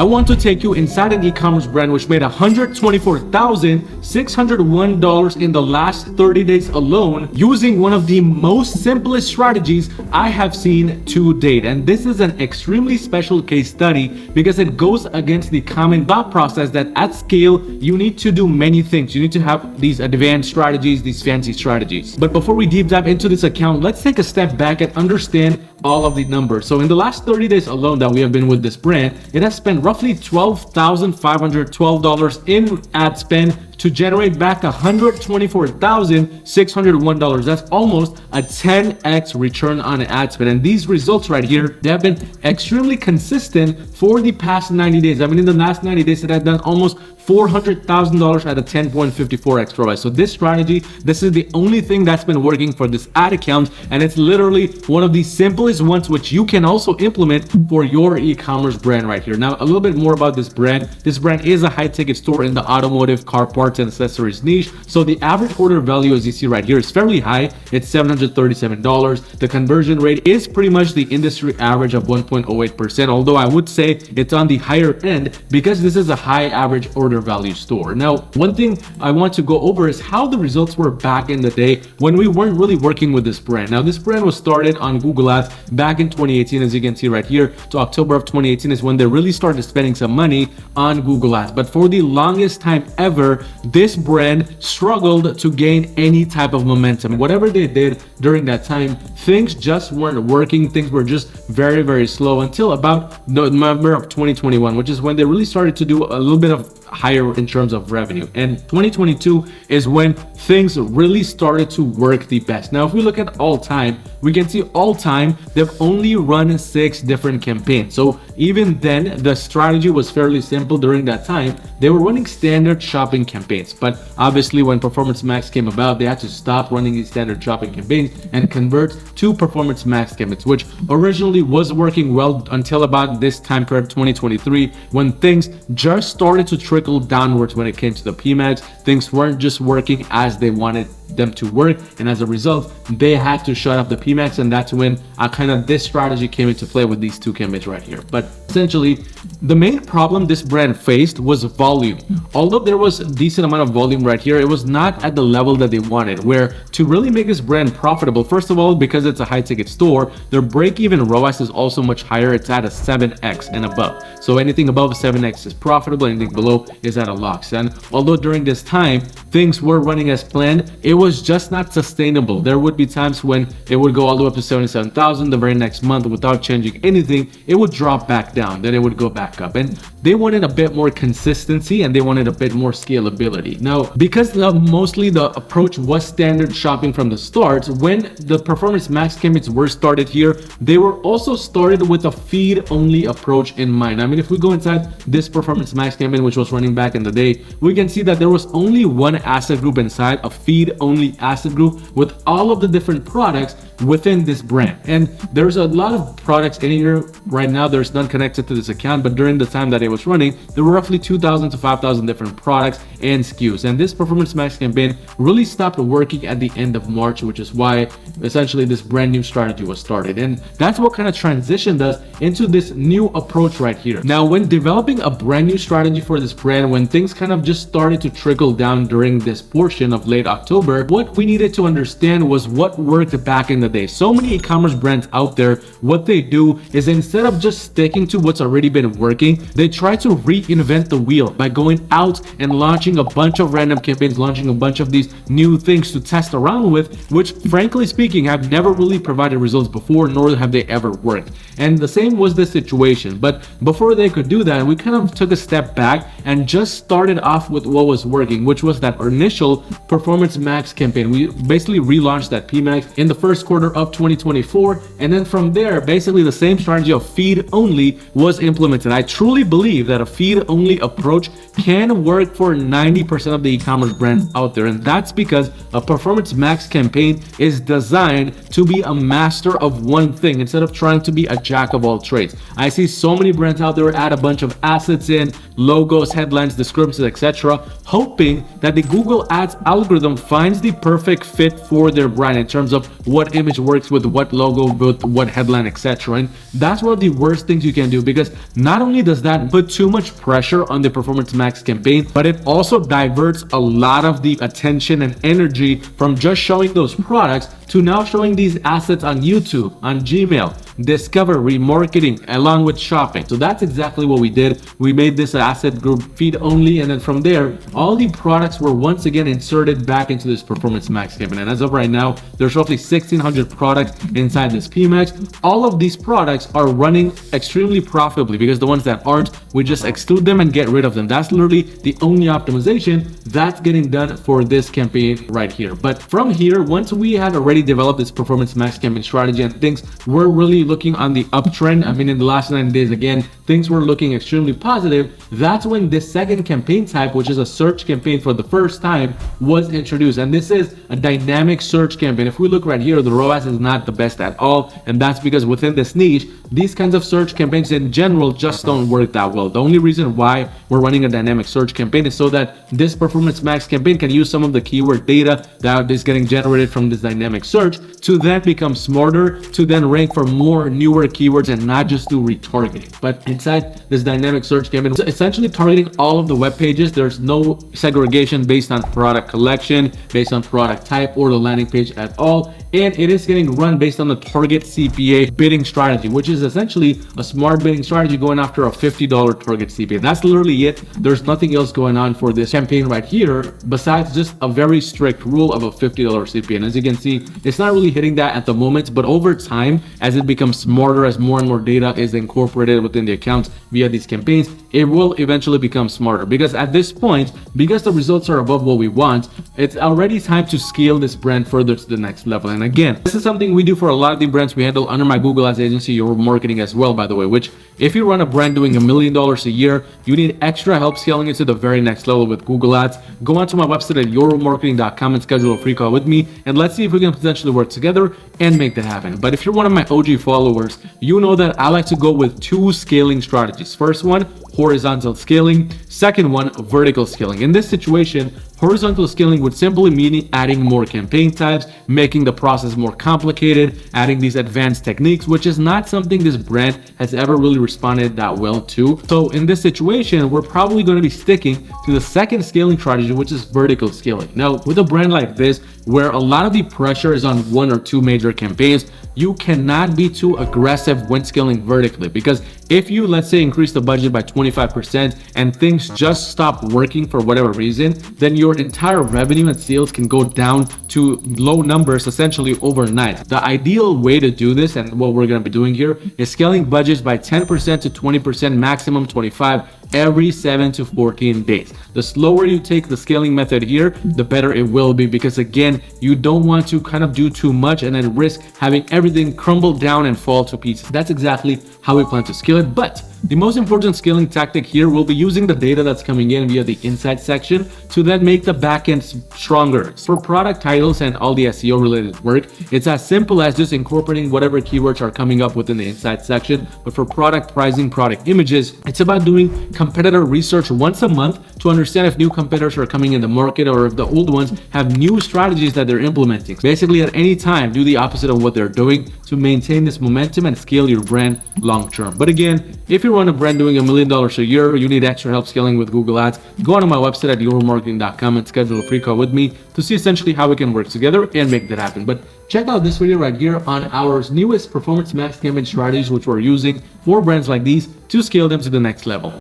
want to take you inside an e-commerce brand which made $124,601 in the last 30 days alone using one of the most simplest strategies I have seen to date. And this is an extremely special case study because it goes against the common thought process that at scale, you need to do many things. You need to have these advanced strategies, these fancy strategies. But before we deep dive into this account, let's take a step back and understand all of the numbers. So in the last 30 days alone that we have been with this brand, it has spent roughly $12,512 in ad spend to generate back $124,601. That's almost a 10x return on ad spend. And these results right here, they have been extremely consistent for the past 90 days. I mean, in the last 90 days, it had done almost $400,000 at a 10.54x ROI. So this strategy, this is the only thing that's been working for this ad account. And it's literally one of the simplest ones which you can also implement for your e-commerce brand right here. Now, a little bit more about this brand. This brand is a high ticket store in the automotive, car parts and accessories niche. So the average order value, as you see right here, is fairly high. It's $737. The conversion rate is pretty much the industry average of 1.08%. Although I would say it's on the higher end because this is a high average order value store. Now, one thing I want to go over is how the results were back in the day when we weren't really working with this brand. Now, this brand was started on Google Ads back in 2018, as you can see right here. To October of 2018 is when they really started spending some money on Google Ads. But for the longest time ever, this brand struggled to gain any type of momentum. Whatever they did during that time, things just weren't working. Things were just very, very slow until about November of 2021, which is when they really started to do a little bit of higher in terms of revenue. And 2022 is when things really started to work the best. Now, if we look at all time, we can see all time, they've only run 6 different campaigns. So even then, the strategy was fairly simple during that time. They were running standard shopping campaigns, but obviously when Performance Max came about, they had to stop running these standard shopping campaigns and convert to Performance Max campaigns, which originally was working well until about this time period, 2023, when things just started to trickle downwards when it came to the pmax. Things weren't just working as they wanted them to work, and as a result they had to shut up the pmax, and that's when this strategy came into play with these 2 campaigns right here. But essentially the main problem this brand faced was volume. Although there was a decent amount of volume right here, it was not at the level that they wanted, where to really make this brand profitable, first of all, because it's a high ticket store, their break-even ROAS is also much higher. It's at a 7x and above. So anything above a 7x is profitable, anything below is at a loss. And although during this time things were running as planned, it was just not sustainable. There would be times when it would go all the way up to 77,000. The very next month, without changing anything, it would drop back down, then it would go back up. And they wanted a bit more consistency and they wanted a bit more scalability. Now, because mostly the approach was standard shopping from the start, when the Performance Max campaigns were started here, they were also started with a feed only approach in mind. I mean, if we go inside this Performance Max campaign, which was running back in the day, we can see that there was only one asset group inside, a feed only asset group with all of the different products within this brand. And there's a lot of products in here right now. There's none connected to this account, but during the time that it was running, there were roughly 2,000 to 5,000 different products and SKUs. And this Performance Max campaign really stopped working at the end of March, which is why essentially this brand new strategy was started. And that's what kind of transitioned us into this new approach right here. Now, when developing a brand new strategy for this brand, when things kind of just started to trickle down during this portion of late October, what we needed to understand was what worked back in the day. So many e-commerce brands out there, what they do is instead of just sticking to what's already been working, they try to reinvent the wheel by going out and launching a bunch of random campaigns, launching a bunch of these new things to test around with, which frankly speaking have never really provided results before, nor have they ever worked. And the same was the situation. But before they could do that, we kind of took a step back and just started off with what was working, which was that initial Performance Max campaign. We basically relaunched that pmax in the first quarter of 2024, and then from there basically the same strategy of feed only was implemented. I truly believe that a feed only approach can work for 90% of the e-commerce brands out there, and that's because a Performance Max campaign is designed to be a master of one thing instead of trying to be a jack of all trades. I see so many brands out there add a bunch of assets in, logos, headlines, descriptions, etc., hoping that the Google Ads algorithm finds the perfect fit for their brand in terms of what image works with what logo, with what headline, etc. And that's one of the worst things you can do, because not only does that put too much pressure on the Performance Max campaign, but it also diverts a lot of the attention and energy from just showing those products to now showing these assets on YouTube, on Gmail, Discover, remarketing, along with shopping. So that's exactly what we did. We made this asset group feed only, and then from there, all the products were once again inserted back into this Performance Max campaign. And as of right now, there's roughly 1,600 products inside this pmax. All of these products are running extremely profitably, because the ones that aren't, we just exclude them and get rid of them. That's literally the only optimization that's getting done for this campaign right here. But from here, once we had already developed this Performance Max campaign strategy and things were really looking on the uptrend, I mean, in the last 9 days, again, things were looking extremely positive. That's when this second campaign type, which is a search campaign, for the first time was introduced. And this is a dynamic search campaign. If we look right here, the ROAS is not the best at all. And that's because within this niche, these kinds of search campaigns in general just don't work that well. The only reason why we're running a dynamic search campaign is so that this Performance Max campaign can use some of the keyword data that is getting generated from this dynamic search to then become smarter, to then rank for more newer keywords and not just do retargeting. But inside this dynamic search campaign, it's essentially targeting all of the web pages. There's no segregation based on product collection, based on product type, or the landing page at all. And it is getting run based on the target CPA bidding strategy, which is essentially a smart bidding strategy going after a $50 target CPA. That's literally it. There's nothing else going on for this campaign right here besides just a very strict rule of a $50 CPA. And as you can see, it's not really hitting that at the moment, but over time, as it becomes smarter, as more and more data is incorporated within the accounts via these campaigns, it will eventually become smarter. Because at this point, because the results are above what we want, it's already time to scale this brand further to the next level. And again, this is something we do for a lot of the brands we handle under my Google Ads agency, Your Marketing as well, by the way, which if you run a brand doing $1 million a year, you need extra help scaling it to the very next level with Google Ads. Go onto my website at yourmarketing.com and schedule a free call with me, and let's see if we can potentially work together and make that happen. But if you're one of my OG followers, you know that I like to go with 2 scaling strategies. First one, horizontal scaling. Second one, vertical scaling. In this situation, horizontal scaling would simply mean adding more campaign types, making the process more complicated, adding these advanced techniques, which is not something this brand has ever really responded that well to. So in this situation, we're probably going to be sticking to the second scaling strategy, which is vertical scaling. Now, with a brand like this, where a lot of the pressure is on 1 or 2 major campaigns, you cannot be too aggressive when scaling vertically, because if you, let's say, increase the budget by 25% and things just stop working for whatever reason, then your entire revenue and sales can go down to low numbers essentially overnight. The ideal way to do this, and what we're going to be doing here, is scaling budgets by 10% to 20%, maximum 25%, every 7 to 14 days. The slower you take the scaling method here, the better it will be, because again, you don't want to kind of do too much and then risk having everything crumble down and fall to pieces. That's exactly how we plan to scale it. But the most important scaling tactic here will be using the data that's coming in via the insight section to then make the backend stronger. For product titles and all the SEO related work, it's as simple as just incorporating whatever keywords are coming up within the insight section. But for product pricing, product images, it's about doing competitor research once a month to understand if new competitors are coming in the market or if the old ones have new strategies that they're implementing. Basically, at any time, do the opposite of what they're doing to maintain this momentum and scale your brand long term. But again, if you run a brand doing $1 million a year, you need extra help scaling with Google Ads, go onto my website at yourmarketing.com and schedule a free call with me to see essentially how we can work together and make that happen. But check out this video right here on our newest Performance Max campaign strategies, which we're using for brands like these to scale them to the next level.